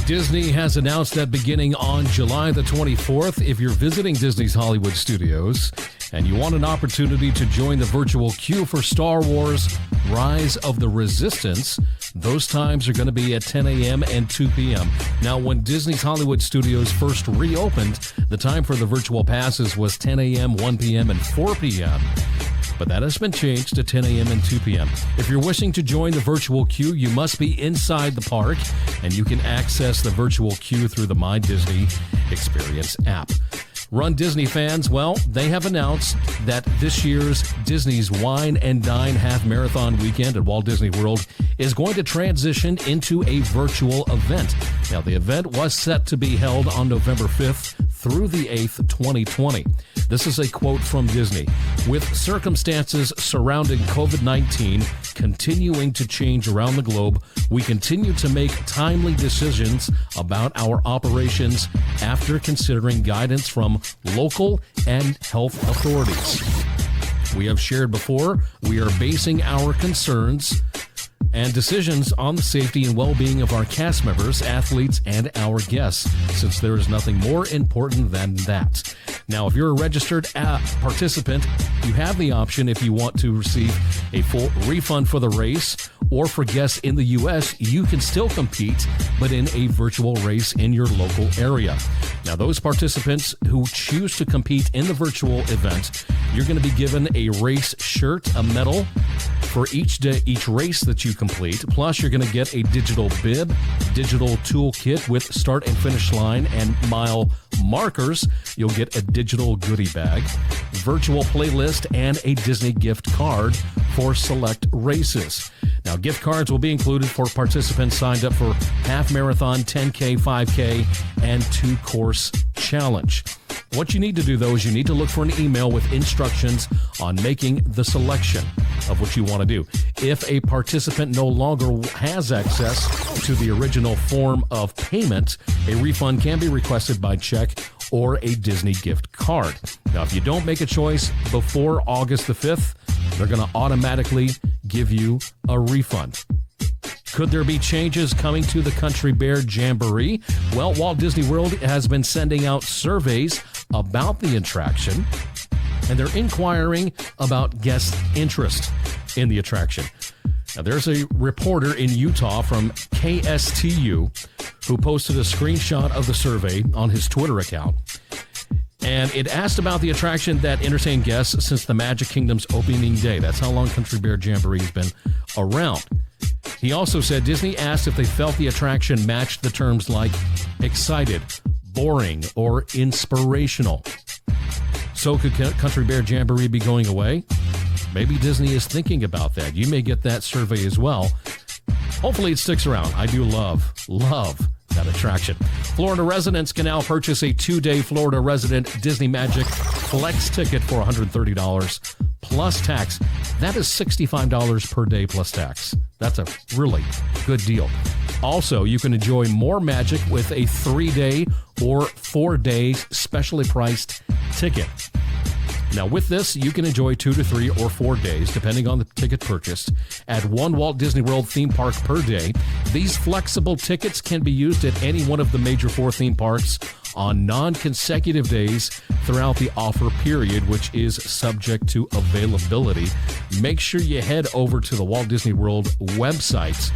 Disney has announced that beginning on July the 24th, if you're visiting Disney's Hollywood studios and you want an opportunity to join the virtual queue for Star Wars Rise of the Resistance, those times are going to be at 10 a.m. and 2 p.m. Now, when Disney's Hollywood studios first reopened, the time for the virtual passes was 10 a.m., 1 p.m., and 4 p.m., but that has been changed to 10 a.m. and 2 p.m. If you're wishing to join the virtual queue, you must be inside the park, and you can access the virtual queue through the My Disney Experience app. Run Disney fans, well, they have announced that this year's Disney's Wine and Dine Half Marathon Weekend at Walt Disney World is going to transition into a virtual event. Now, the event was set to be held on November 5th through the 8th, 2020. This is a quote from Disney. With circumstances surrounding COVID-19 continuing to change around the globe, we continue to make timely decisions about our operations after considering guidance from local and health authorities. We have shared before, we are basing our concerns and decisions on the safety and well-being of our cast members, athletes, and our guests, since there is nothing more important than that. Now, if you're a registered participant, you have the option, if you want to receive a full refund for the race, or for guests in the U.S., you can still compete, but in a virtual race in your local area. Now, those participants who choose to compete in the virtual event, you're going to be given a race shirt, a medal for each race that you complete. Plus, you're going to get a digital bib, digital toolkit with start and finish line and mile markers. You'll get a digital goodie bag, virtual playlist, and a Disney gift card for select races. Now, gift cards will be included for participants signed up for half marathon, 10K, 5K, and 2-course challenge. What you need to do, though, is you need to look for an email with instructions on making the selection of what you want to do. If a participant no longer has access to the original form of payment, a refund can be requested by check or a Disney gift card. Now, if you don't make a choice before August the 5th, they're going to automatically give you a refund. Could there be changes coming to the Country Bear Jamboree? Well, Walt Disney World has been sending out surveys about the attraction, and they're inquiring about guest interest in the attraction. Now, there's a reporter in Utah from KSTU who posted a screenshot of the survey on his Twitter account. And it asked about the attraction that entertained guests since the Magic Kingdom's opening day. That's how long Country Bear Jamboree has been around. He also said Disney asked if they felt the attraction matched the terms like excited, boring, or inspirational. So could Country Bear Jamboree be going away? Maybe Disney is thinking about that. You may get that survey as well. Hopefully it sticks around. I do love that attraction. Florida residents can now purchase a 2-day Florida resident Disney Magic Flex ticket for $130 plus tax. That is $65 per day plus tax. That's a really good deal. Also, you can enjoy more magic with a 3-day or 4-day specially priced ticket. Now, with this, you can enjoy 2 to 3 or 4 days, depending on the ticket purchased, at one Walt Disney World theme park per day. These flexible tickets can be used at any one of the major 4 theme parks on non-consecutive days throughout the offer period, which is subject to availability. Make sure you head over to the Walt Disney World website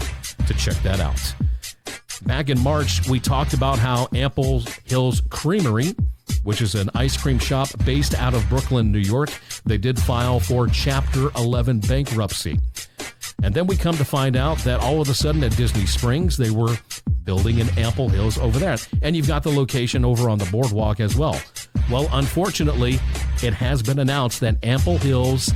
to check that out. Back in March, we talked about how Ample Hills Creamery, which is an ice cream shop based out of Brooklyn, New York, they did file for Chapter 11 bankruptcy. And then we come to find out that all of a sudden at Disney Springs, they were building in Ample Hills over there. And you've got the location over on the boardwalk as well. Well, unfortunately, it has been announced that Ample Hills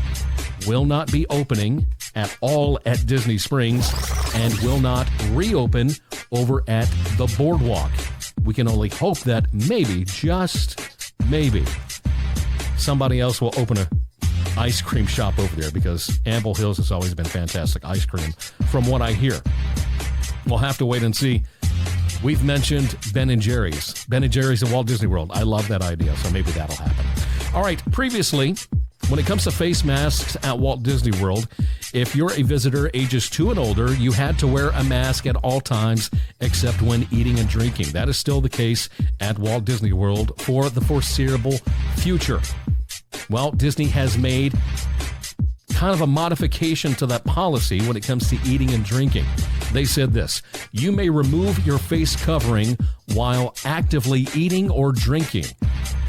will not be opening at all at Disney Springs and will not reopen over at the boardwalk. We can only hope that maybe, just maybe, somebody else will open a ice cream shop over there, because Ample Hills has always been fantastic ice cream from what I hear. We'll have to wait and see. We've mentioned Ben & Jerry's. Ben & Jerry's at Walt Disney World. I love that idea, so maybe that'll happen. All right, previously, when it comes to face masks at Walt Disney World, If you're a visitor ages 2 and older, you had to wear a mask at all times except when eating and drinking. That is still the case at Walt Disney World for the foreseeable future. Well, Disney has made kind of a modification to that policy when it comes to eating and drinking. They said this: you may remove your face covering while actively eating or drinking,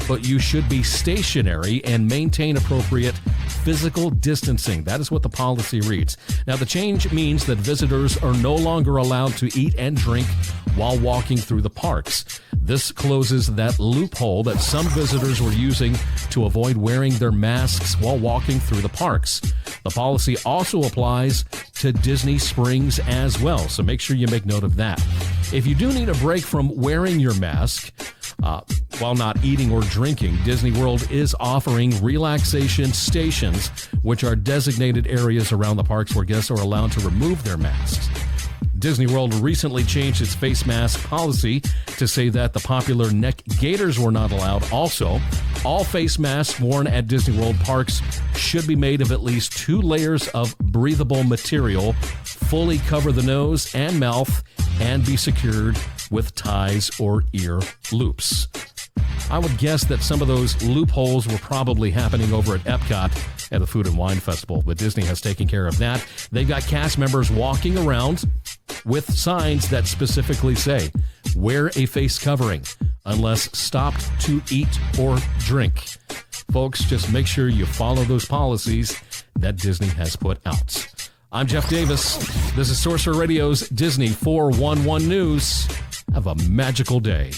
but you should be stationary and maintain appropriate physical distancing. That is what the policy reads. Now, the change means that visitors are no longer allowed to eat and drink while walking through the parks. This closes that loophole that some visitors were using to avoid wearing their masks while walking through the parks. The policy also applies to Disney Springs as well, so make sure you make note of that. If you do need a break from wearing your mask while not eating or drinking, Disney World is offering relaxation stations, which are designated areas around the parks where guests are allowed to remove their masks. Disney World recently changed its face mask policy to say that the popular neck gaiters were not allowed. Also, all face masks worn at Disney World parks should be made of at least 2 layers of breathable material, fully cover the nose and mouth, and be secured with ties or ear loops. I would guess that some of those loopholes were probably happening over at Epcot at the Food and Wine Festival, but Disney has taken care of that. They've got cast members walking around with signs that specifically say, wear a face covering unless stopped to eat or drink. Folks, just make sure you follow those policies that Disney has put out. I'm Jeff Davis. This is Sorcerer Radio's Disney 411 News. Have a magical day.